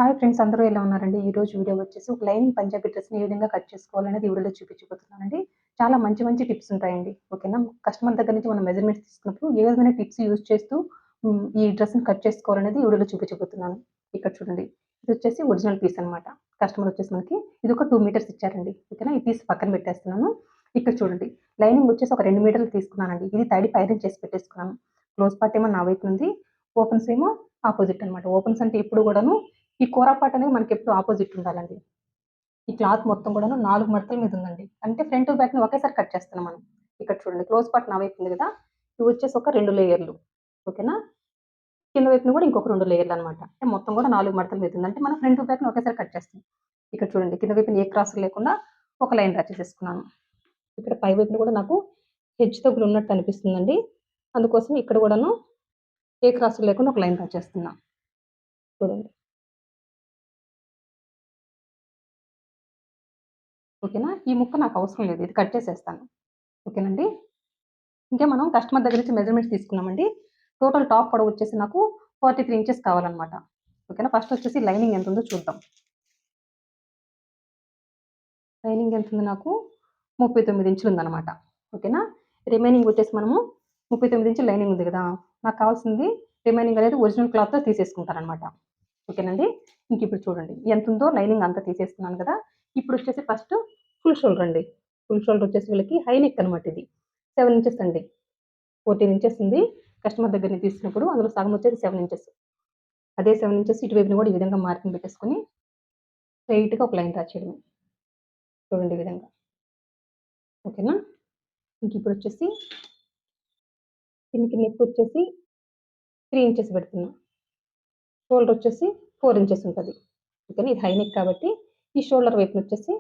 Hi friends, అందరూ ఎలా ఉన్నారండి? ఈరోజు వీడియో వచ్చేసి ఒక లైనింగ్ పంజాబీ డ్రెస్‌ని ఏ విధంగా కట్ చేసుకోవాలనేది ఈ వీడియోలో చూపించబోతున్నానండి. చాలా మంచి మంచి టిప్స్ ఉంటాయండి. ఓకేనా? కస్టమర్ దగ్గర నుంచి మనం మెజర్‌మెంట్స్ తీసుకున్నప్పుడు ఏ విధమైన టిప్స్ యూజ్ చేస్తూ ఈ డ్రెస్‌ని కట్ చేసుకోవాలనేది ఈ వీడియోలో చూపించబోతున్నాను. ఇక్కడ చూడండి. ఇదొచ్చేసి ఒరిజినల్ పీస్ అనమాట. కస్టమర్ వచ్చేసి మనకి ఇదొక 2 మీటర్స్ ఇచ్చారండి. ఓకేనా? ఈ పీస్ పక్కన పెట్టేస్తున్నాను. ఇక్కడ చూడండి. లైనింగ్ వచ్చేసి ఒక 2 మీటర్లు తీసుకున్నానండి. ఇది తడి పైరింగ్ చేసి పెట్టేసుకున్నాను. క్లోజ్ పార్ట్ ఏమో నా వైపు ఉంది. ఓపెన్స్ ఏమో ఆపోజిట్ అనమాట. ఓపెన్స్ అంటే ఎప్పుడు కూడాను ఈ కోరా పార్ట్ అనేది మనకెప్పుడు ఆపోజిట్ ఉండాలండి. ఈ క్లాత్ మొత్తం కూడాను 4 మడతల మీద ఉందండి. అంటే ఫ్రంట్, బ్యాక్‌ని ఒకేసారి కట్ చేస్తున్నాం మనం. ఇక్కడ చూడండి, క్లోజ్ పార్ట్ నా వైపు ఉంది గదా! ఇవి వచ్చేసి ఒక 2 లేయర్‌లు. ఓకేనా? కింద వైపున కూడా ఇంకొక 2 లేయర్‌లనమాట. అంటే మొత్తం కూడా 4 మడతల మీద ఉంది. అంటే మనం ఫ్రంట్, బ్యాక్‌ని ఒకేసారి కట్ చేస్తాం. ఇక్కడ చూడండి, కింద వైపున ఏ క్రాసులు లేకుండా ఒక లైన్ డ్రా చేసేసుకున్నాను. ఇక్కడ పై వైపున కూడా నాకు హెచ్చు తగ్గులు ఉన్నట్టు అనిపిస్తుందండి. అందుకోసం ఇక్కడ కూడాను ఏ క్రాసులు లేకుండా ఒక లైన్ డ్రా చేస్తున్నా. చూడండి. ఓకేనా? ఈ ముక్క నాకు అవసరం లేదు. ఇది కట్ చేసేస్తాను. ఓకేనండి. ఇంకా మనం కస్టమర్ దగ్గర నుంచి మెజర్‌మెంట్స్ తీసుకున్నామండి. టోటల్ టాప్ పొడవు వచ్చేసి నాకు 43 ఇంచెస్ కావాలన్నమాట. ఓకేనా? ఫస్ట్ వచ్చేసి లైనింగ్ ఎంతుందో చూద్దాం. లైనింగ్ ఎంతుంది నాకు 39 ఇంచులు ఉందన్నమాట. ఓకేనా? రిమైనింగ్ వచ్చేసి మనము 39 ఇంచులు లైనింగ్ ఉంది గదా! నాకు కావాల్సింది రిమైనింగ్ అనేది ఒరిజినల్ క్లాత్‌తో తీసేసుకుంటానన్నమాట. ఓకేనండి. ఇంకిప్పుడు చూడండి. ఎంతుందో లైనింగ్ అంతా తీసేసుకున్నాను గదా! ఇప్పుడొచ్చేసి ఫస్ట్ ఫుల్ షోల్డర్ అండి. ఫుల్ షోల్డర్ వచ్చేసి వీళ్ళకి హై నెక్ అనమాట ఇది. 7 ఇంచెస్ అండి. 14 ఇంచెస్ ఉంది. కస్టమర్ దగ్గర నుంచి తీసుకున్నప్పుడు అందులో సగం వచ్చేసి 7 ఇంచెస్. అదే 7 ఇంచెస్ ఇటువైపున కూడా ఈ విధంగా మార్కింగ్ పెట్టేసుకొని స్ట్రెయిట్‌గా ఒక లైన్ డ్రా చేయడమే. చూడండి ఈ విధంగా. ఓకేనా? ఇంకిప్పుడొచ్చేసి దీనికి నెక్ వచ్చేసి 3 ఇంచెస్ పెడుతున్నా. షోల్డర్ వచ్చేసి 4 ఇంచెస్ ఉంటది. ఓకేనా? ఇది హై నెక్ కాబట్టి ఈ షోల్డర్ వైపునొచ్చేసి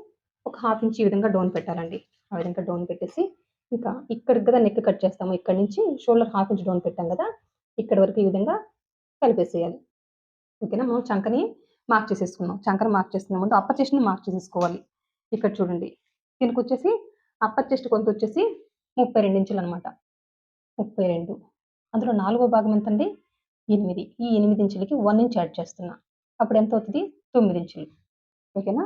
ఒక హాఫ్ ఇంచ్ ఈ విధంగా డౌన్ పెట్టాలండి. ఆ విధంగా డౌన్ పెట్టేసి ఇంకా ఇక్కడికి గదా నెక్ కట్ చేస్తాము. ఇక్కడి నుంచి షోల్డర్ హాఫ్ ఇంచ్ డౌన్ పెట్టాం గదా! ఇక్కడి వరకు ఈ విధంగా కలిపేసేయాలి. ఓకేనా? మనం చంకని మార్క్ చేసేసుకున్నాం. చంకని మార్క్ చేసుకునే ముందు అప్పర్ చెస్ట్‌ని మార్క్ చేసేసుకోవాలి. ఇక్కడ చూడండి. దీనికొచ్చేసి అప్పర్ చెస్ట్ కొలతొచ్చేసి 32 ఇంచులనమాట. 32. అందులో నాలుగో భాగం ఎంతండి? 8. ఈ 8 ఇంచులకి 1 ఇంచ్ యాడ్ చేస్తున్నా. అప్పుడు ఎంతవుతది? 9 ఇంచులు. ఓకేనా?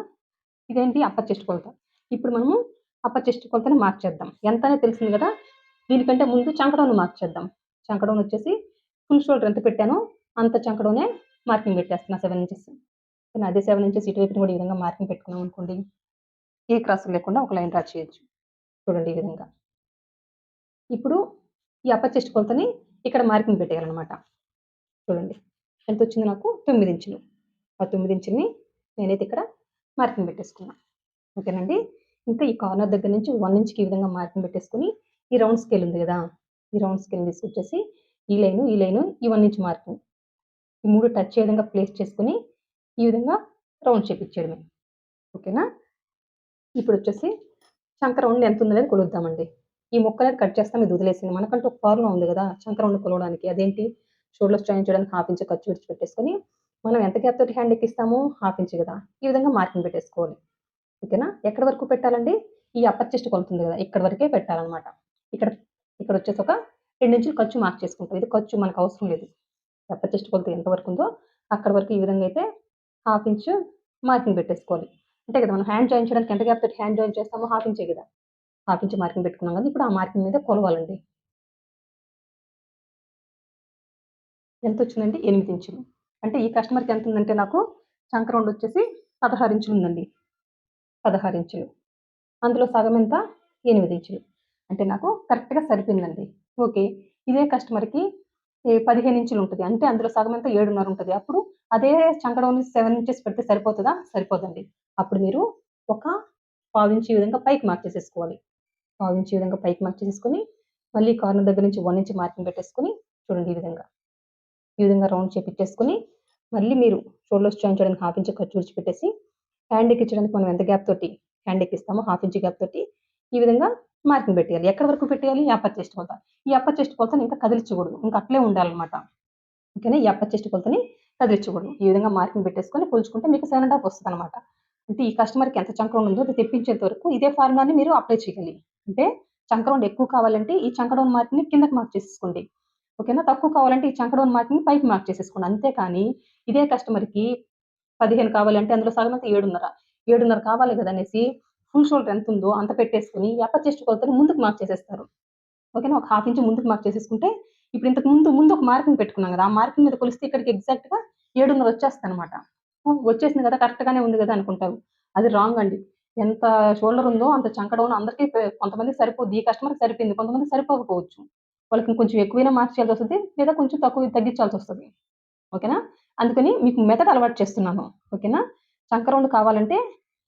ఇదేంటి అప్పర్ చెస్ట్ కొలత. ఇప్పుడు మనము అప్పర్ చెస్ట్ కొలతని మార్క్ చేద్దాం. ఎంతనేది తెలిసింది గదా! దీనికంటే ముందు చంక డౌన్ మార్క్ చేద్దాం. చంక డౌన్ వచ్చేసి ఫుల్ షోల్డర్ ఎంత పెట్టానో అంత చంక డౌనే మార్కింగ్ పెట్టేస్తున్నా 7 ఇంచెస్. కానీ అదే 7 ఇంచెస్ ఇటువైపున కూడా ఈ విధంగా మార్కింగ్ పెట్టుకున్నామనుకోండి, ఏ క్రాసులు లేకుండా ఒక లైన్ డ్రా చేయొచ్చు. చూడండి ఈ విధంగా. ఇప్పుడు ఈ అప్పర్ చెస్ట్ కొలతని ఇక్కడ మార్కింగ్ పెట్టేయాలనమాట. చూడండి. ఎంతొచ్చింది నాకు? 9 ఇంచులు. ఆ 9 ఇంచుల్ని నేనైతే ఇక్కడ మార్కింగ్ పెట్టేసుకున్నా. ఓకేనండి. ఇంకా ఈ కార్నర్ దగ్గర నుంచి 1 ఇంచ్‌కి ఈ విధంగా మార్కింగ్ పెట్టేసుకొని, ఈ రౌండ్ స్కేల్ ఉంది గదా! ఈ రౌండ్ స్కేల్‌ని తీసుకొచ్చేసి ఈ లైను, ఈ 1 ఇంచ్ మార్కింగ్ ఈ 3 టచ్ అయ్యే విధంగా ప్లేస్ చేసుకొని, ఈ విధంగా రౌండ్ చేపిచ్చేయడమే. ఓకేనా? ఇప్పుడొచ్చేసి చంక రౌండ్ ఎంతుందనేది కొలుద్దామండి. ఈ ముక్కనేది కట్ చేస్తాం, ఇది వదిలేసేయండి. మనకంటూ ఒక ఫార్ములా ఉంది గదా! చంక రౌండ్ కొలవడానికి. అదేంటి? షోల్డర్స్ జాయిన్ చేయడానికి హాఫ్ ఇంచ్ ఖర్చు విడిచిపెట్టేసుకొని, మనం ఎంత గ్యాప్ తోటి హ్యాండ్ ఎక్కిస్తాము? హాఫ్ ఇంచ్ గదా! ఈ విధంగా మార్కింగ్ పెట్టేసుకోవాలి. ఓకేనా? ఎక్కడి వరకు పెట్టాలండి? ఈ అప్పర్ చెస్ట్ కొలుతుంది గదా! ఇక్కడి వరకే పెట్టాలనమాట. ఇక్కడ ఇక్కడొచ్చేసి ఒక 2 ఇంచులు ఖర్చు మార్క్ చేసుకుంటాం. ఇది ఖర్చు మనకవసరం లేదు. అప్పర్ చెస్ట్ కొలత ఎంత వరకుందో అక్కడి వరకు ఈ విధంగా అయితే హాఫ్ ఇంచు మార్కింగ్ పెట్టేసుకోవాలి. అంతే కదా! మనం హ్యాండ్ జాయిన్ చేయడానికి ఎంత గ్యాప్ తోటి హ్యాండ్ జాయిన్ చేస్తామో హాఫ్ ఇంచే గదా! హాఫ్ ఇంచ్ మార్కింగ్ పెట్టుకున్నాం గదా! ఇప్పుడు ఆ మార్కింగ్ మీద కొలవాలండి. ఎంతొచ్చిందండి? 8 ఇంచులు. అంటే ఈ కస్టమర్‌కి ఎంతుందంటే నాకు చంక రౌండొచ్చేసి 16 ఇంచులుందండి. 16 ఇంచులు. అందులో సగం ఎంత? 8 ఇంచులు. అంటే నాకు కరెక్ట్‌గా సరిపోయిందండి. ఓకే. ఇదే కస్టమర్‌కి 15 ఇంచులుంటది. అంటే అందులో సగం ఎంత? 7:30 ఉంటది. అప్పుడు అదే చంకడౌన్ 7 ఇంచెస్ పెడితే సరిపోతదా? సరిపోదండి. అప్పుడు మీరు ఒక పావించి ఈ విధంగా పైకి మార్క్ చేసేసుకోవాలి. పావించి ఈ విధంగా పైకి మార్క్ చేసేసుకొని, మళ్ళీ కార్నర్ దగ్గర నుంచి 1 ఇంచ్ మార్కింగ్ పెట్టేసుకొని, చూడండి ఈ విధంగా. ఈ విధంగా రౌండ్ చేపిచ్చేసుకొని, మళ్ళీ మీరు షోల్డర్స్ జాయిన్ చేయడానికి హాఫ్ ఇంచ్ ఖర్చు విడిచిపెట్టేసి, హ్యాండ్ ఎక్కించడానికి మనం ఎంత గ్యాప్ తోటి హ్యాండ్ ఎక్కిస్తామో హాఫ్ ఇంచ్ గ్యాప్ తోటి ఈ విధంగా మార్కింగ్ పెట్టేయాలి. ఎక్కడి వరకు పెట్టేయాలి? ఈ అప్పర్ చెస్ట్ కొలత. ఈ అప్పర్ చెస్ట్ కొలతని ఇంకా కదిలిచ్చకూడదు. ఇంక అట్లే ఉండాలనమాట. ఓకేనా? ఈ అప్పర్ చెస్ట్ కొలతని కదిలిచ్చకూడదు. ఈ విధంగా మార్కింగ్ పెట్టేసుకొని కొలుచుకుంటే మీకు 7 ½ వస్తదనమాట. అంటే ఈ కస్టమర్‌కి ఎంత చంక రౌండ్ ఉందో అది తెప్పించేంత వరకు ఇదే ఫార్ములాని మీరు అప్లై చేయాలి. అంటే చంక రౌండ్ ఎక్కువ కావాలంటే ఈ చంక డౌన్ మార్కింగ్‌ని కిందకి మార్క్ చేసేసుకోండి. ఓకేనా? తక్కువ కావాలంటే ఈ చంక డౌన్ మార్కింగ్‌ని పైకి మార్క్ చేసేసుకోండి. అంతే కానీ ఇదే కస్టమర్‌కి 15 కావాలి అంటే అందులో సగం అయితే 7.5. 7.5 కావాలి కదా అనేసి ఫుల్ షోల్డర్ ఎంత ఉందో అంత పెట్టేసుకొని ఈ అప్పర్ చెస్ట్ కొలతని ముందుకు మార్క్ చేసేస్తారు. ఓకేనా? ఒక హాఫ్ ఇంచ్ ముందుకు మార్క్ చేసేసుకుంటే ఇప్పుడు ఇంతకు ముందు ఒక మార్కింగ్ పెట్టుకున్నాం కదా! ఆ మార్కింగ్ మీద కొలిస్తే ఇక్కడికి ఎగ్జాక్ట్‌గా 7.5 వచ్చేస్తదనమాట. వచ్చేసింది కదా! కరెక్ట్‌గానే ఉంది కదా! అనుకుంటారు. అది రాంగ్ అండి. ఎంత షోల్డర్ ఉందో అంత చంక డౌన్ అందరికి కొంతమందికి సరిపోద్ది. ఈ కస్టమర్‌కి సరిపోయింది. కొంతమందికి సరిపోకపోవచ్చు. వాళ్ళకి ఇంకొంచెం ఎక్కువైనా మార్చేయాల్సొస్తది. లేదా కొంచెం తగ్గించాల్సొస్తది. ఓకేనా? అందుకని మీకు మెథడ్ అలవాటు చేస్తున్నాను. ఓకేనా? చంక రౌండ్ కావాలంటే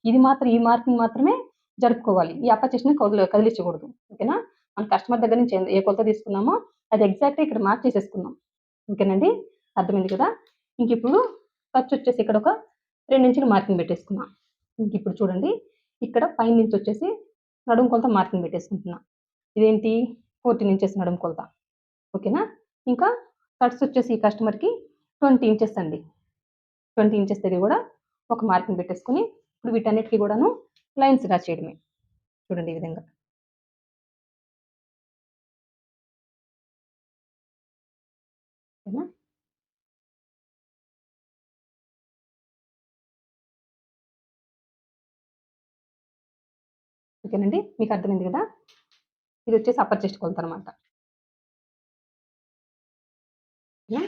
ఇది మాత్రం ఈ మార్కింగ్ మాత్రమే జరుపుకోవాలి. ఈ అప్పర్ చెస్ట్‌ని కదిలిచ్చకూడదు. ఓకేనా? మన కస్టమర్ దగ్గర నుంచి ఏ కొలత తీసుకున్నామో అది ఎగ్జాక్ట్‌గా ఇక్కడ మార్క్ చేసేసుకున్నాం. ఓకేనండి? అర్థమైంది కదా! ఇంకిప్పుడు ఖర్చొచ్చేసి ఇక్కడ ఒక 2 ఇంచులు మార్కింగ్ పెట్టేసుకున్నా. ఇంకిప్పుడు చూడండి ఇక్కడ పైనుంచొచ్చేసి నడుము కొలత మార్కింగ్ పెట్టేసుకుంటున్నా. ఇదేంటి 14 ఇంచెస్ నడుము కొలత. ఓకేనా? ఇంకా కట్స్ వచ్చేసి ఈ కస్టమర్‌కి 20 ఇంచెస్ అండి. 20 ఇంచెస్ దగ్గర కూడా ఒక మార్కింగ్ పెట్టేసుకొని ఇప్పుడు వీటన్నిటికి కూడాను లైన్స్ డ్రా చేయడమే. చూడండి ఈ విధంగా. ఓకేనా? ఓకేనండి. మీకు అర్థమైంది కదా! ఇదొచ్చేసి అప్పర్ చెస్ట్ కొలతనమాట. ఓకేనా?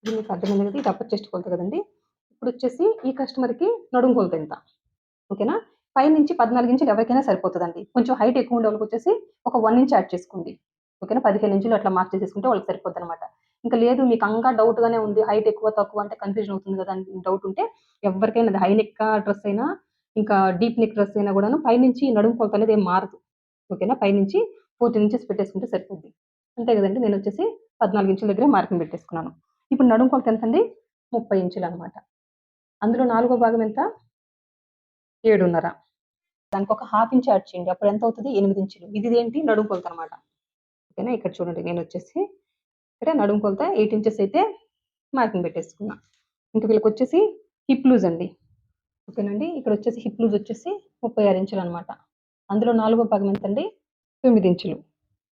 ఇది మీకు అర్థమైంది కదా! ఇది అప్పర్ చెస్ట్ కొలత కదండీ! ఇప్పుడొచ్చేసి ఈ కస్టమర్‌కి నడుము కొలత ఎంత? ఓకేనా? పైనుంచి 14 ఇంచులు ఎవరికైనా సరిపోతదండి. కొంచెం హైట్ ఎక్కువ ఉండేవాళ్ళకొచ్చేసి ఒక 1 ఇంచ్ యాడ్ చేసుకోండి. ఓకేనా? 15 ఇంచులు అట్లా మార్క్ చేసేసుకుంటే వాళ్ళకి సరిపోద్దనమాట. ఇంకా లేదు మీకు ఇంకా డౌట్‌గానే ఉంది. హైట్ ఎక్కువ, తక్కువ అంటే కన్‌ఫ్యూజన్ అవుతుంది గదా! అని డౌట్ ఉంటే ఎవ్వరికైనా అది హై నెక్ డ్రెస్ అయినా, ఇంకా డీప్ నెక్ డ్రెస్ అయినా గూడాను పైనుంచి నడుము కొలత అనేది ఏం మారదు. ఓకేనా? పైనుంచి 14 ఇంచెస్ పెట్టేసుకుంటే సరిపోద్ది. అంతే గదండీ! నేనొచ్చేసి 14 ఇంచుల దగ్గరే మార్కింగ్ పెట్టేసుకున్నాను. ఇప్పుడు నడుము కొలత ఎంతండి? 30 ఇంచులనమాట. అందులో నాలుగో భాగం ఎంత? 7.5. దానికొక హాఫ్ ఇంచ్ యాడ్ చేయండి. అప్పుడు ఎంతవుతది? 8 ఇంచులు. ఇదేంటి నడుము కొలతనమాట. ఓకేనా? ఇక్కడ చూడండి నేనొచ్చేసి ఇక్కడ నడుము కొలత 8 ఇంచెస్ అయితే మార్కింగ్ పెట్టేసుకున్నా. ఇంక వీళ్ళకొచ్చేసి హిప్ లూజ్ అండి. ఓకేనండి. ఇక్కడొచ్చేసి హిప్ లూజ్ వచ్చేసి 36 ఇంచులనమాట. అందులో నాలుగో భాగం ఎంతండి? 9 ఇంచులు.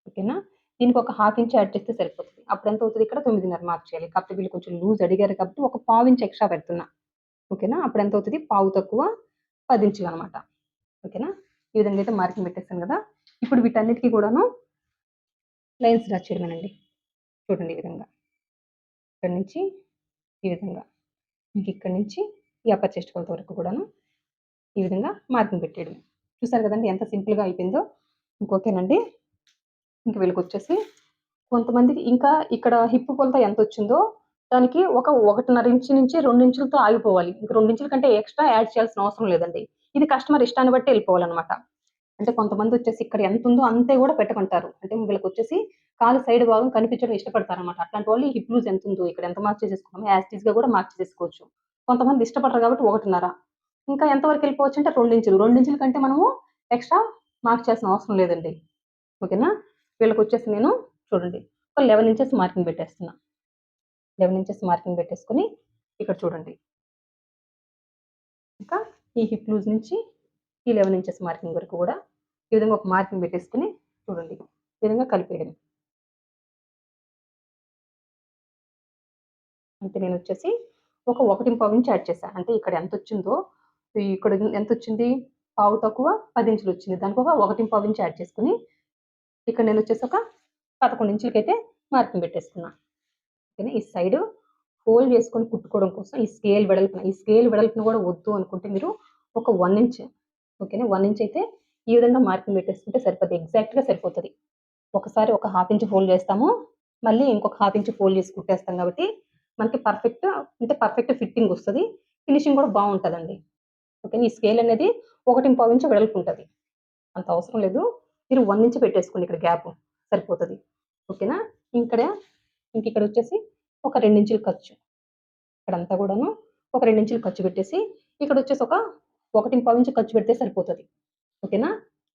ఓకేనా? దీనికొక హాఫ్ ఇంచ్ యాడ్ చేస్తే సరిపోతది. అప్పుడెంతవుతది ఇక్కడ 9.5 మార్క్ చేయాలి. కాకపోతే వీళ్ళు కొంచెం లూజ్ అడిగారు కాబట్టి ఒక పావించ్ ఎక్స్‌ట్రా పెడుతున్నా. ఓకేనా? అప్పుడెంతవుతది? పావు తక్కువ 10 ఇంచులనమాట. ఓకేనా? ఈ విధంగా అయితే మార్కింగ్ పెట్టేసాను గదా! ఇప్పుడు వీటన్నిటికి కూడాను లైన్స్ డ్రా చేయడమేనండి. చూడండి ఈ విధంగా. ఇక్కడి నుంచి ఈ విధంగా. ఇంకిక్కడి నుంచి ఈ అప్పర్ చెస్ట్ కొలత వరకు కూడాను ఈ విధంగా మార్కింగ్ పెట్టేయడమే. చూసారు కదండీ ఎంత సింపుల్‌గా అయిపోయిందో. ఓకేనండి. ఇంక వీళ్ళకొచ్చేసి కొంతమందికి ఇంకా ఇక్కడ హిప్ కొలత ఎంతొచ్చిందో దానికి ఒక 1.5 ఇంచు నుంచి 2 ఇంచులతో ఆగిపోవాలి. ఇంక 2 ఇంచుల కంటే ఎక్స్‌ట్రా యాడ్ చేయాల్సిన అవసరం లేదండి. ఇది కస్టమర్ ఇష్టాన్ని బట్టి ఎళ్ళిపోవాలనమాట. అంటే కొంతమందొచ్చేసి ఇక్కడ ఎంతుందో అంతే గూడా పెట్టమంటారు. అంటే వీళ్ళకొచ్చేసి కాలు సైడ్ భాగం కనిపించడం ఇష్టపడతారనమాట. అట్లాంటి వాళ్ళు ఈ హిప్ లూజ్ ఎంతుందో ఇక్కడ ఎంత మార్క్ చేసేసుకున్నామో యాజ్ ఇట్ ఈస్‌గా గూడా మార్క్ చేసేసుకోవచ్చు. కొంతమంది ఇష్టపడరు కాబట్టి 1.5 ఇంకా ఎంత వరకెళ్ళిపోవచ్చంటే 2 ఇంచులు. 2 ఇంచుల కంటే మనము ఎక్స్‌ట్రా మార్క్ చేయాల్సిన అవసరం లేదండి. ఓకేనా? వీళ్ళకొచ్చేసి నేను చూడండి ఒక 11 ఇంచెస్ మార్కింగ్ పెట్టేస్తున్నా. 11 ఇంచెస్ మార్కింగ్ పెట్టేసుకొని ఇక్కడ చూడండి. ఇంకా ఈ హిప్ లూజ్ నుంచి ఈ 11 ఇంచెస్ మార్కింగ్ వరకు గూడా ఈ విధంగా ఒక మార్కింగ్ పెట్టేసుకొని చూడండి. ఈ విధంగా కలిపేయడమే. అంటే నేనొచ్చేసి ఒక 1.25 ఇంచ్ యాడ్ చేశా. అంటే ఇక్కడ ఎంతొచ్చిందో ఇక్కడ ఎంతొచ్చింది? పావు తక్కువ 10 ఇంచులొచ్చింది. దానికొక 1.25 ఇంచ్ యాడ్ చేసుకొని ఇక్కడ నేనొచ్చేసి ఒక 11 ఇంచులకైతే మార్కింగ్ పెట్టేసుకున్నా. ఓకేనా? ఈ సైడు ఫోల్డ్ చేసుకొని కుట్టుకోవడం కోసం ఈ స్కేల్ వెడల్పున గూడా వద్దు అనుకుంటే మీరు ఒక 1 ఇంచ్ ఓకేనా? 1 ఇంచ్ అయితే ఈ విధంగా మార్కింగ్ పెట్టేసుకుంటే సరిపోద్ది. ఎగ్జాక్ట్‌గా సరిపోతది. ఒకసారి ఒక హాఫ్ ఇంచ్ ఫోల్డ్ చేస్తాము. మళ్ళీ ఇంకొక హాఫ్ ఇంచ్ ఫోల్డ్ చేసి కుట్టేస్తాం కాబట్టి మనకి పర్ఫెక్ట్ ఫిట్టింగ్ వస్తది. ఫినిషింగ్ కూడా బావుంటదండి. ఓకేనా? ఈ స్కేల్ అనేది 1.25 ఇంచ్ వెడల్పు ఉంటది. అంత అవసరం లేదు. మీరు 1 ఇంచ్ పెట్టేసుకోండి ఇక్కడ గ్యాప్ సరిపోతది. ఓకేనా? ఇక్కడ ఇంకిక్కడొచ్చేసి ఒక 2 ఇంచులు ఖర్చు. ఇక్కడంతా గూడాను ఒక 2 ఇంచులు ఖర్చు పెట్టేసి ఇక్కడొచ్చేసి ఒక 1.25 ఇంచ్ ఖర్చు పెడితే సరిపోతది. ఓకేనా?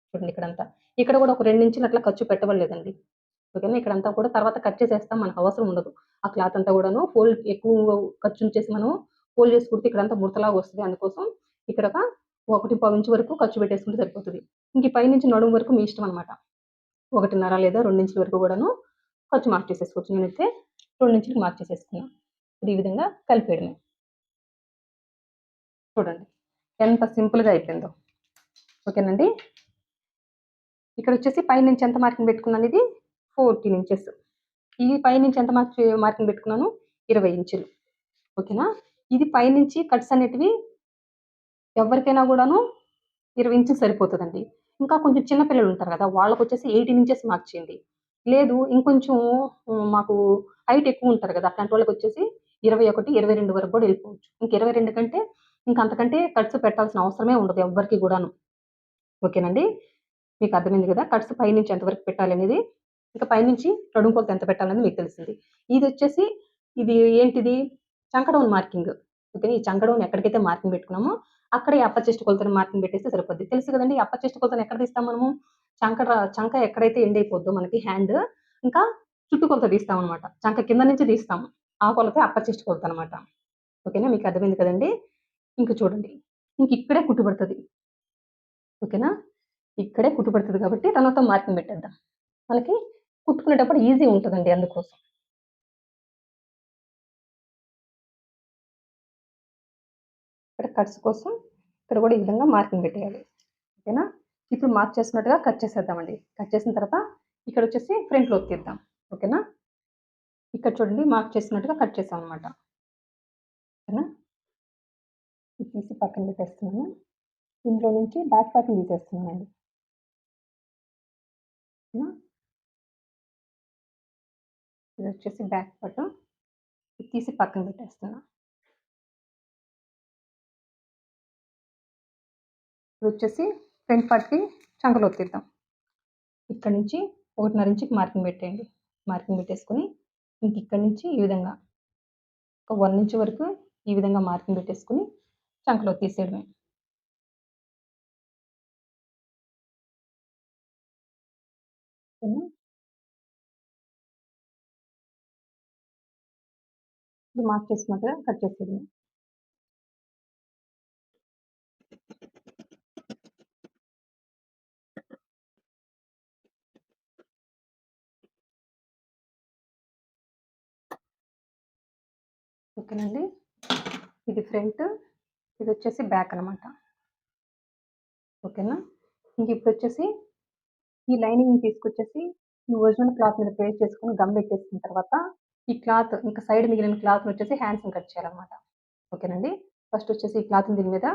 చూడండి ఇక్కడంతా. ఇక్కడ గూడా ఒక 2 ఇంచులు అట్లా ఖర్చు పెట్టవలేదండి. ఓకేనా? ఇక్కడంతా కూడా తర్వాత కట్ చేసేస్తాం. మనకవసరం ఉండదు. ఆ క్లాత్ అంతా గూడాను ఎక్కువ ఖర్చుంచేసి మనం ఫోల్డ్ చేసి కుడితే ఇక్కడంతా ముడతలాగా వస్తది. అందుకోసం ఇక్కడొక 1.25 ఇంచ్ వరకు ఖర్చు పెట్టేసుకుంటే సరిపోతది. ఇంక ఈ పైనుంచి నడుము వరకు మీ ఇష్టం అనమాట. 1.5 లేదా 2 ఇంచుల వరకు గూడాను ఖర్చు మార్క్ చేసేసుకోవచ్చు. నేనైతే 2 ఇంచులకి మార్క్ చేసేసుకున్నా. ఇప్పుడు ఈ విధంగా కలిపేయడమే. చూడండి ఎంత సింపుల్గా అయిపోయిందో. ఓకేనండి. ఇక్కడ వచ్చేసి పైనుంచి ఎంత మార్కింగ్ పెట్టుకున్నాను, ఇది 14 ఇంచెస్. ఈ పైనుంచి ఎంత మార్కింగ్ పెట్టుకున్నాను, 20 ఇంచులు. ఓకేనా. ఇది పైనుంచి కట్స్ అనేటివి ఎవరికైనా కూడాను 20 ఇంచులు సరిపోతుందండి. ఇంకా కొంచెం చిన్న పిల్లలు ఉంటారు కదా, వాళ్ళకి వచ్చేసి 18 ఇంచెస్ మార్క్ చేయండి. లేదు ఇంకొంచెం మాకు హైట్ ఎక్కువ ఉంటారు కదా, అట్లాంటి వాళ్ళకి వచ్చేసి 21, 22 వరకు కూడా వెళ్ళిపోవచ్చు. ఇంక 22 కంటే ఇంక అంతకంటే కట్స్ పెట్టాల్సిన అవసరమే ఉండదు ఎవ్వరికి కూడాను. ఓకేనండి. మీకు అర్థమైంది కదా, కట్స్ పైనుంచి ఎంతవరకు పెట్టాలనేది. ఇంకా పైనుంచి నడుము కొలత ఎంత పెట్టాలనేది మీకు తెలిసింది. ఇదొచ్చేసి ఇది ఏంటిది, చంకడౌన్ మార్కింగ్. ఓకే. ఈ చంకడౌన్ ఎక్కడికైతే మార్కింగ్ పెట్టుకున్నామో అక్కడే అప్పర్ చెస్ట్ కొలతని మార్కింగ్ పెట్టేస్తే సరిపోద్ది. తెలుసు కదండీ! అప్పర్ చెస్ట్ కొలతని ఎక్కడ తీస్తాం మనము? చంక ఎక్కడైతే ఎండ్ అయిపోద్దో మనకి హ్యాండ్, ఇంకా చుట్టు కొలత తీస్తామనమాట. చంక కింద నుంచి తీస్తాము. ఆ కొలతే అప్పర్ చెస్ట్ కొలతనమాట. ఓకేనా. మీకు అర్థమైంది కదండీ! ఇంక చూడండి. ఇక్కడే కుట్టు పడతది. ఓకేనా. ఇక్కడే కుట్టు పడతది కాబట్టి తర్వాత మార్కింగ్ పెట్టేద్దాం. మనకి కుట్టుకునేటప్పుడు ఈజీ ఉంటదండి అందుకోసం. ఇక్కడ కట్స్ కోసం ఇక్కడ కూడా ఈ విధంగా మార్కింగ్ పెట్టేయాలి. ఓకేనా. ఇప్పుడు మార్క్ చేసినట్టుగా కట్ చేసేద్దామండి. కట్ చేసిన తర్వాత ఇక్కడొచ్చేసి ఫ్రంట్‌లోకి తీద్దాం. ఓకేనా. ఇక్కడ చూడండి మార్క్ చేసినట్టుగా కట్ చేసామనమాట. ఓకేనా. ఇది తీసి పక్కన పెట్టేస్తున్నాను. ఇందులో నుంచి బ్యాక్ పార్ట్‌ని తీసేస్తున్నానండి. ఓకేనా. ఇదొచ్చేసి బ్యాక్ పార్ట్. ఇది తీసి పక్కన పెట్టేస్తున్నా. ఇదొచ్చేసి ఫ్రంట్ పార్ట్‌కి చంకలోకి తీద్దాం. ఇక్కడ నుంచి 1.5 ఇంచుకి మార్కింగ్ పెట్టేయండి. మార్కింగ్ పెట్టేసుకొని ఇక్కడి నుంచి ఈ విధంగా ఒక 1 ఇంచ్ వరకు ఈ విధంగా మార్కింగ్ పెట్టేసుకొని చంకలోకి తీసేయడమే. ఓకేనా. ఇది మార్క్ చేసినట్టుగా కట్ చేసేయడమే. ఓకేనండి. ఇది ఫ్రంట్, ఇదొచ్చేసి బ్యాక్ అనమాట. ఓకేనా. ఇప్పుడొచ్చేసి ఈ లైనింగ్‌ని తీసుకొచ్చేసి ఈ ఒరిజినల్ క్లాత్ మీద పేస్ట్ చేసుకొని గమ్ పెట్టేసిన తర్వాత ఈ క్లాత్ ఇంకా సైడ్ మిగిలిన క్లాత్‌నొచ్చేసి హ్యాండ్స్‌ని కట్ చేయాలనమాట. ఓకేనండి. ఫస్ట్ వచ్చేసి ఈ క్లాత్‌ని దీని మీద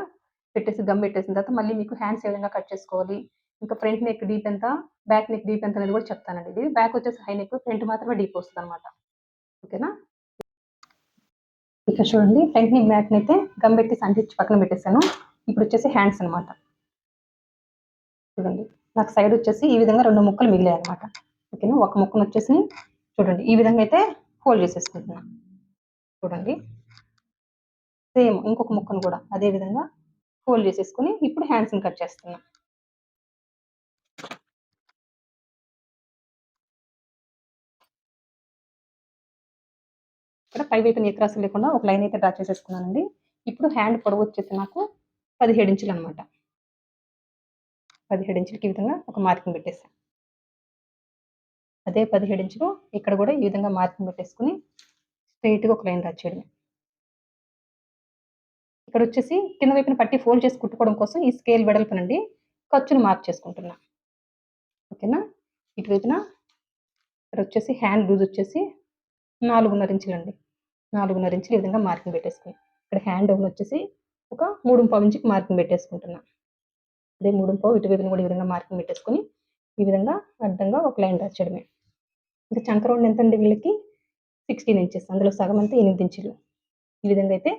పెట్టేసి గమ్ పెట్టేసిన తర్వాత మళ్ళీ మీకు హ్యాండ్స్ ఏ విధంగా కట్ చేసుకోవాలి, ఇంకా ఫ్రంట్ నెక్ డీప్ ఎంత, బ్యాక్ నెక్ డీప్ ఎంత అనేది కూడా చెప్తానండి. ఇది బ్యాక్ వచ్చేసి హై నెక్, ఫ్రంట్ మాత్రమే డీప్ వస్తదనమాట. ఓకేనా. ఇక్కడ చూడండి ఫ్రంట్‌ని, బ్యాక్‌ని అయితే గమ్ పెట్టేసి అంటించి పక్కన పెట్టేసాను. ఇప్పుడొచ్చేసి హ్యాండ్స్ అనమాట. చూడండి. నాకు సైడ్ వచ్చేసి ఈ విధంగా 2 ముక్కలు మిగిలాయన్నమాట. ఓకేనా. ఒక ముక్కనొచ్చేసి చూడండి ఈ విధంగా అయితే ఫోల్డ్ చేసేసుకుంటున్నా. చూడండి. సేమ్ ఇంకొక ముక్కను కూడా అదే విధంగా ఫోల్డ్ చేసేసుకొని ఇప్పుడు హ్యాండ్స్‌ని కట్ చేస్తున్నా. ఇక్కడ పై వైపున ఏ క్రాసులు లేకుండా ఒక లైన్ అయితే డ్రా చేసేసుకున్నానండి. ఇప్పుడు హ్యాండ్ పొడవు వచ్చేసి నాకు 17 ఇంచులనమాట. 17 ఇంచులకి ఈ విధంగా ఒక మార్కింగ్ పెట్టేసా. అదే 17 ఇంచులు ఇక్కడ కూడా ఈ విధంగా మార్కింగ్ పెట్టేసుకొని స్ట్రెయిట్‌గా ఒక లైన్ డ్రా చేయడమే. ఇక్కడొచ్చేసి కింద వైపున పట్టి ఫోల్డ్ చేసి కుట్టుకోవడం కోసం ఈ స్కేల్ వెడల్పునండి ఖర్చును మార్క్ చేసుకుంటున్నా. ఓకేనా. ఇటువైపున ఇక్కడొచ్చేసి హ్యాండ్ లూజ్ వచ్చేసి 4.5 ఇంచులండి. 4.5 ఇంచులు ఈ విధంగా మార్కింగ్ పెట్టేసుకొని ఇక్కడ హ్యాండ్ డౌన్ వచ్చేసి ఒక 3.25 ఇంచుకి మార్కింగ్ పెట్టేసుకుంటున్నా. అదే 3.25 ఇటువైపున కూడా ఈ విధంగా మార్కింగ్ పెట్టేసుకొని ఈ విధంగా అడ్డంగా ఒక లైన్ డ్రా చేయడమే. ఇంకా చంక రౌండ్ ఎంతండి వీళ్ళకి 16 ఇంచెస్. అందులో సగం అంతా 8 ఇంచులు. ఈ విధంగా అయితే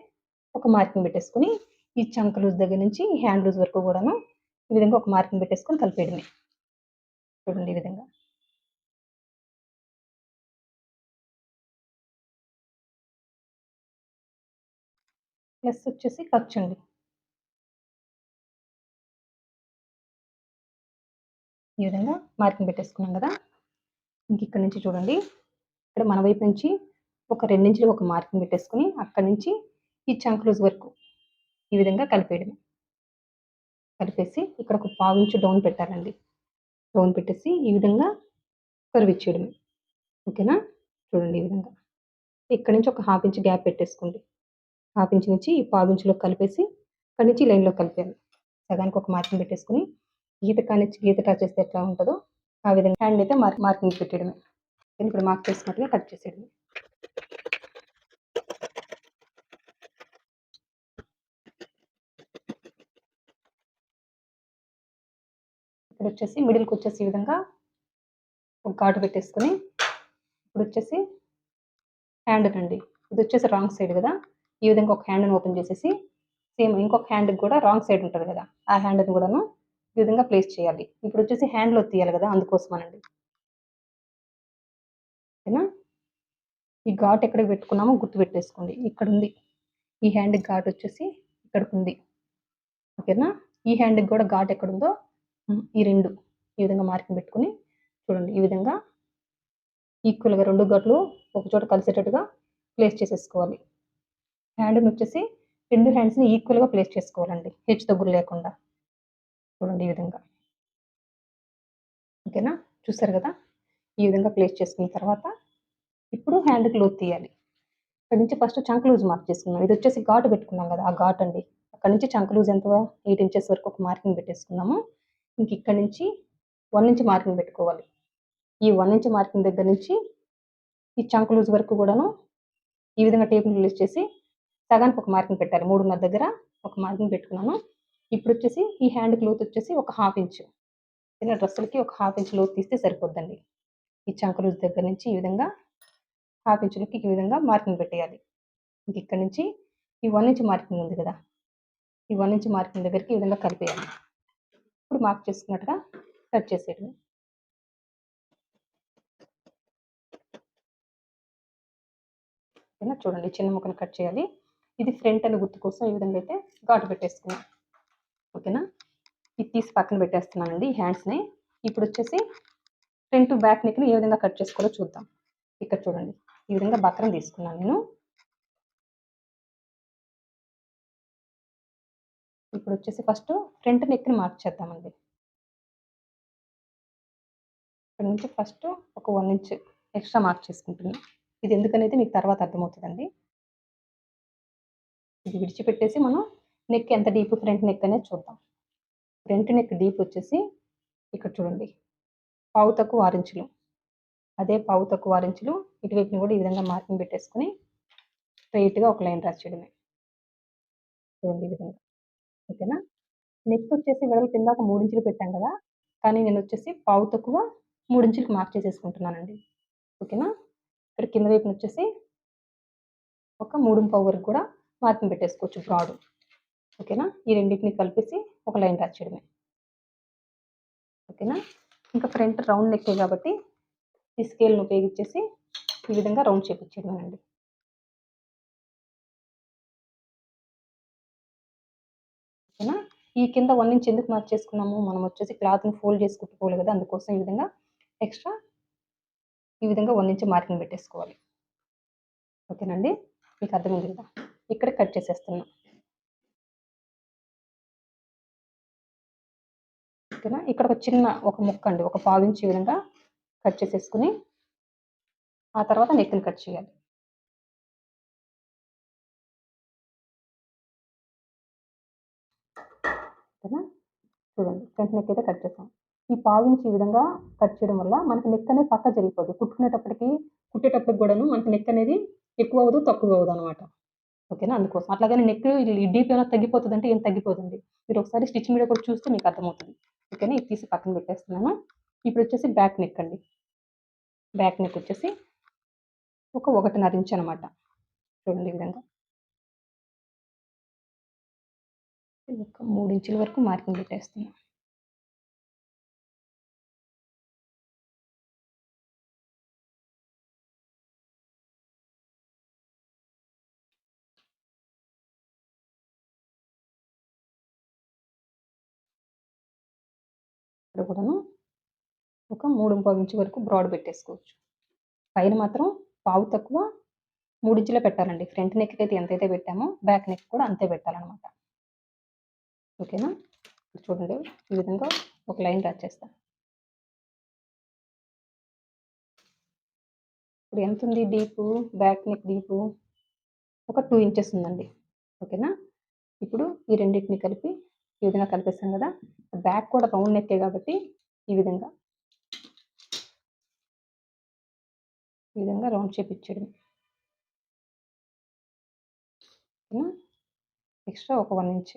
ఒక మార్కింగ్ పెట్టేసుకొని ఈ చంక లూజ్ దగ్గర నుంచి ఈ హ్యాండ్ లూజ్ వరకు కూడాను ఈ విధంగా ఒక మార్కింగ్ పెట్టేసుకొని కలిపేయడమే. చూడండి ఈ విధంగా. ప్లస్ వచ్చేసి ఖర్చండి. ఈ విధంగా మార్కింగ్ పెట్టేసుకున్నాం కదా. ఇక్కడ నుంచి చూడండి. ఇక్కడ మన వైపు నుంచి ఒక 2 ఇంచులు ఒక మార్కింగ్ పెట్టేసుకొని అక్కడి నుంచి ఈ చంక్ లూజ్ వరకు ఈ విధంగా కలిపేయడమే. కలిపేసి ఇక్కడ ఒక పావు ఇంచు డౌన్ పెట్టాలండి. డౌన్ పెట్టేసి ఈ విధంగా కర్వ్ ఇచ్చేయడమే. ఓకేనా. చూడండి ఈ విధంగా. ఇక్కడి నుంచి ఒక హాఫ్ ఇంచ్ గ్యాప్ పెట్టేసుకోండి. హాఫ్ ఇంచ్ నుంచి ఈ పావు ఇంచులోకి కలిపేసి అక్కడి నుంచి లైన్‌లో కలిపాను. సగానికి ఒక మార్కింగ్ పెట్టేసుకొని గీత కానిచ్చి గీత టచ్ చేస్తే ఎట్లా ఉంటదో ఆ విధంగా హ్యాండ్ అయితే మార్కింగ్ పెట్టేయడమే. ఇప్పుడు మార్క్ చేసినట్టుగా కట్ చేసేయడమే. ఇప్పుడొచ్చేసి మిడిల్‌కొచ్చేసి ఈ విధంగా ఒక ఘాటు పెట్టేసుకొని ఇప్పుడొచ్చేసి హ్యాండ్‌కండి. ఇదొచ్చేసి రాంగ్ సైడ్ గదా! ఈ విధంగా ఒక హ్యాండ్‌ని ఓపెన్ చేసేసి సేమ్ ఇంకొక హ్యాండ్‌కి గూడా రాంగ్ సైడ్ ఉంటది గదా! ఆ హ్యాండ్‌ని గూడాను ఈ విధంగా ప్లేస్ చేయాలి. ఇప్పుడొచ్చేసి హ్యాండ్‌లో తీయాలి గదా! అందుకోసమనండి. ఓకేనా? ఈ ఘాట్ ఎక్కడికి పెట్టుకున్నామో గుర్తుపెట్టేసుకోండి. ఇక్కడుంది. ఈ హ్యాండ్‌కి ఘాటొచ్చేసి ఇక్కడికుంది. ఓకేనా? ఈ హ్యాండ్‌కి గూడా ఘాట్ ఎక్కడుందో ఈ 2 ఈ విధంగా మార్కింగ్ పెట్టుకొని చూడండి. ఈ విధంగా ఈక్వల్‌గా 2 ఘాట్లు ఒకచోట కలిసేటట్టుగా ప్లేస్ చేసేసుకోవాలి. హ్యాండ్‌నొచ్చేసి 2 హ్యాండ్స్‌ని ఈక్వల్‌గా ప్లేస్ చేసుకోవాలండి. హెచ్చు తగ్గులు లేకుండా. చూడండి ఈ విధంగా. ఓకేనా? చూసారు గదా! ఈ విధంగా ప్లేస్ చేసుకున్న తర్వాత ఇప్పుడు హ్యాండ్‌కి లోతు తీయాలి. ఇక్కడి నుంచి ఫస్ట్ చంక్ లూజ్ మార్క్ చేసుకుందాం. ఇదొచ్చేసి ఘాటు పెట్టుకున్నాం గదా! ఆ ఘాటండి. అక్కడి నుంచి చంక్ లూజ్ ఎంత 8 ఇంచెస్ వరకు ఒక మార్కింగ్ పెట్టేసుకుందాము. ఇంక ఇక్కడి నుంచి 1 ఇంచ్ మార్కింగ్ పెట్టుకోవాలి. ఈ 1 ఇంచ్ మార్కింగ్ దగ్గర నుంచి ఈ చంక్ లూజ్ వరకు గూడాను ఈ విధంగా టేప్‌ని రిలీజ్ చేసి సగానికి ఒక మార్కింగ్ పెట్టాలి. 3:30 దగ్గర ఒక మార్కింగ్ పెట్టుకున్నాను. ఇప్పుడొచ్చేసి ఈ హ్యాండ్‌కి లోతొచ్చేసి ఒక హాఫ్ ఇంచు. చిన్న డ్రెస్సులకి ఒక హాఫ్ ఇంచ్ లోతు తీస్తే సరిపోద్దండి. ఈ చంక లూజ్ దగ్గర నుంచి ఈ విధంగా హాఫ్ ఇంచులకి ఈ విధంగా మార్కింగ్ పెట్టేయాలి. ఇంక ఇక్కడి నుంచి ఈ 1 ఇంచ్ మార్కింగ్ ఉంది గదా! ఈ 1 ఇంచ్ మార్కింగ్ దగ్గరికి ఈ విధంగా కలిపేయాలి. ఇప్పుడు మార్క్ చేసుకున్నట్టుగా కట్ చేసేయడమే. ఓకేనా? చూడండి చిన్న ముక్కలు కట్ చేయాలి. ఇది ఫ్రంట్ అనే గుర్తు కోసం ఈ విధంగా అయితే ఘాటు పెట్టేసుకున్నాం. ఓకేనా? ఇది తీసి పక్కన పెట్టేస్తున్నానండి ఈ హ్యాండ్స్‌ని. ఇప్పుడొచ్చేసి ఫ్రంట్ బ్యాక్ నెక్‌ని ఏ విధంగా కట్ చేసుకోవాలో చూద్దాం. ఇక్కడ చూడండి. ఈ విధంగా బక్రం తీసుకున్నాను నేను. ఇప్పుడొచ్చేసి ఫస్ట్ ఫ్రంట్ నెక్‌ని మార్క్ చేద్దామండి. ఇక్కడ నుంచి ఫస్ట్ ఒక 1 ఇంచ్ ఎక్స్‌ట్రా మార్క్ చేసుకుంటున్నా. ఇది ఎందుకనేది మీకు తర్వాత అర్థమవుతదండి. ఇది విడిచిపెట్టేసి మనం నెక్ ఎంత డీప్ ఫ్రంట్ నెక్ అనేది చూద్దాం. ఫ్రంట్ నెక్ డీప్ వచ్చేసి ఇక్కడ చూడండి. పావు తక్కువ 6 ఇంచులు. అదే పావు తక్కువ 6 ఇంచులు ఇటువైపున కూడా ఈ విధంగా మార్కింగ్ పెట్టేసుకొని స్ట్రెయిట్‌గా ఒక లైన్ డ్రా చేయడమే. చూడండి ఈ విధంగా. ఓకేనా? నెక్ వచ్చేసి వెడల్పు ఇందాక 3 ఇంచులు పెట్టాం కదా! కానీ నేనొచ్చేసి పావు తక్కువ 3 ఇంచులకి మార్క్ చేసేసుకుంటున్నానండి. ఓకేనా? ఇక్కడ కింద వైపునొచ్చేసి ఒక 3:15 వరకు కూడా మార్కింగ్ పెట్టేసుకోవచ్చు బ్రాడ్. ఓకేనా? ఈ రెండిటిని కలిపేసి ఒక లైన్ డ్రా చేయడమే. ఓకేనా? ఇంకా ఫ్రంట్ రౌండ్ నెక్కే కాబట్టి ఈ స్కేల్‌ని ఉపయోగించేసి ఈ విధంగా రౌండ్ చేపిచ్చేయడమేనండి. ఓకేనా? ఈ కింద 1 ఇంచ్ ఎందుకు మార్క్ చేసుకున్నాము? మనం వచ్చేసి క్లాత్‌ని ఫోల్డ్ చేసి కుట్టుకోవాలి కదా! అందుకోసం ఈ విధంగా ఎక్స్‌ట్రా ఈ విధంగా 1 ఇంచ్ మార్కింగ్ పెట్టేసుకోవాలి. ఓకేనండి? మీకు అర్థమైంది కదా! ఇక్కడ కట్ చేసేస్తున్నా. ఓకేనా? ఇక్కడ ఒక చిన్న ఒక ముక్కండి. ఒక పావించి ఈ విధంగా కట్ చేసేసుకొని, ఆ తర్వాత నెక్‌ని కట్ చేయాలి. ఓకేనా? చూడండి ఫ్రంట్ నెక్ అయితే కట్ చేసాం. ఈ పావించి ఈ విధంగా కట్ చేయడం వల్ల మనకి నెక్ అనేది పక్కకు జరిగిపోద్ది. కుట్టేటప్పటికి గూడాను మనకి నెక్ అనేది ఎక్కువ అవ్వదు, తక్కువ అవ్వదనమాట. ఓకేనా? అందుకోసం. అట్లాగని నెక్ డీప్ ఏమైనా తగ్గిపోతదంటే ఏం తగ్గిపోదండి. మీరు ఒకసారి స్టిచ్ మీద కూడా చూస్తే మీకు అర్థమవుతది. ఓకేనా? ఇది తీసి పక్కన పెట్టేస్తున్నాను. ఇప్పుడొచ్చేసి బ్యాక్ నెక్ అండి. బ్యాక్ నెక్ వచ్చేసి ఒక 1.5 ఇంచ్ అనమాట. చూడండి ఈ విధంగా. ఒక 3 ఇంచుల వరకు మార్కింగ్ పెట్టేస్తున్నా. ఇక్కడ కూడాను ఒక 3:15 ఇంచు వరకు బ్రాడ్ పెట్టేసుకోవచ్చు. పైన మాత్రం పావు తక్కువ 3 ఇంచులే పెట్టాలండి. ఫ్రంట్ నెక్‌కైతే ఎంతైతే పెట్టామో బ్యాక్ నెక్ కూడా అంతే పెట్టాలనమాట. ఓకేనా? ఇప్పుడు చూడండి ఈ విధంగా ఒక లైన్ డ్రా చేస్తా. ఇప్పుడు ఎంతుంది డీపు? బ్యాక్ నెక్ డీపు ఒక 2 ఇంచెస్ ఉందండి. ఓకేనా? ఇప్పుడు ఈ రెండింటిని కలిపి ఈ విధంగా కలిపేసాం కదా, బ్యాక్ కూడా రౌండ్ నెక్కే కాబట్టి ఈ విధంగా రౌండ్ షేప్ ఇచ్చేయడం. ఎక్స్ట్రా ఒక 1 ఇంచ్.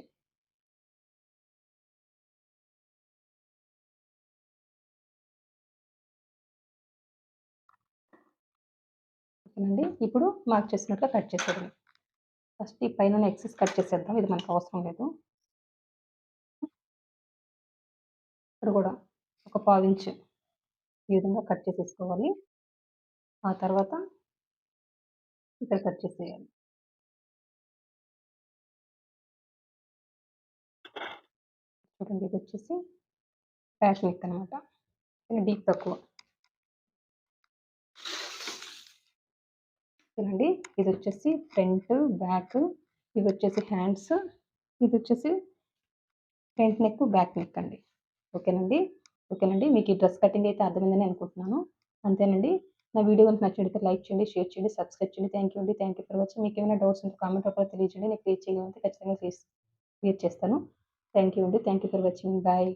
ఓకేనండి. ఇప్పుడు మార్క్ చేసినట్లు కట్ చేసేయడం. ఫస్ట్ ఈ పైన ఎక్సెస్ కట్ చేసేద్దాం, ఇది మనకు అవసరం లేదు. ఇక్కడ కూడా ఒక 1/4 ఇంచ్ ఈ విధంగా కట్ చేసేసుకోవాలి. ఆ తర్వాత ఇక్కడ కట్ చేసేయాలి. చూడండి, ఇది వచ్చేసి బ్యాక్ నెక్ అనమాట. డీప్ తక్కువ. ఓకేనండి. ఇది వచ్చేసి ఫ్రంట్, బ్యాక్, ఇవి వచ్చేసి హ్యాండ్స్, ఇది వచ్చేసి ఫ్రంట్ నెక్, బ్యాక్ నెక్ అండి. ఓకేనండి. ఓకేనండి. మీకు ఈ డ్రెస్ కటింగ్ అయితే అర్థమైందని అనుకుంటున్నాను. అంతేనండి. నా వీడియో కనుక నచ్చినట్లయితే లైక్ చేయండి, షేర్ చేయండి, సబ్స్క్రైబ్ చేయండి. థ్యాంక్ యూ అండి. Thank you for watching. మీకేమైనా డౌట్స్ ఉంటే కామెంట్ రూపంలో తెలియజేయండి. నేను క్లియర్ చేయగలిగితే ఖచ్చితంగా క్లియర్ చేస్తాను. థ్యాంక్ యూ అండి. Thank you for watching. Bye.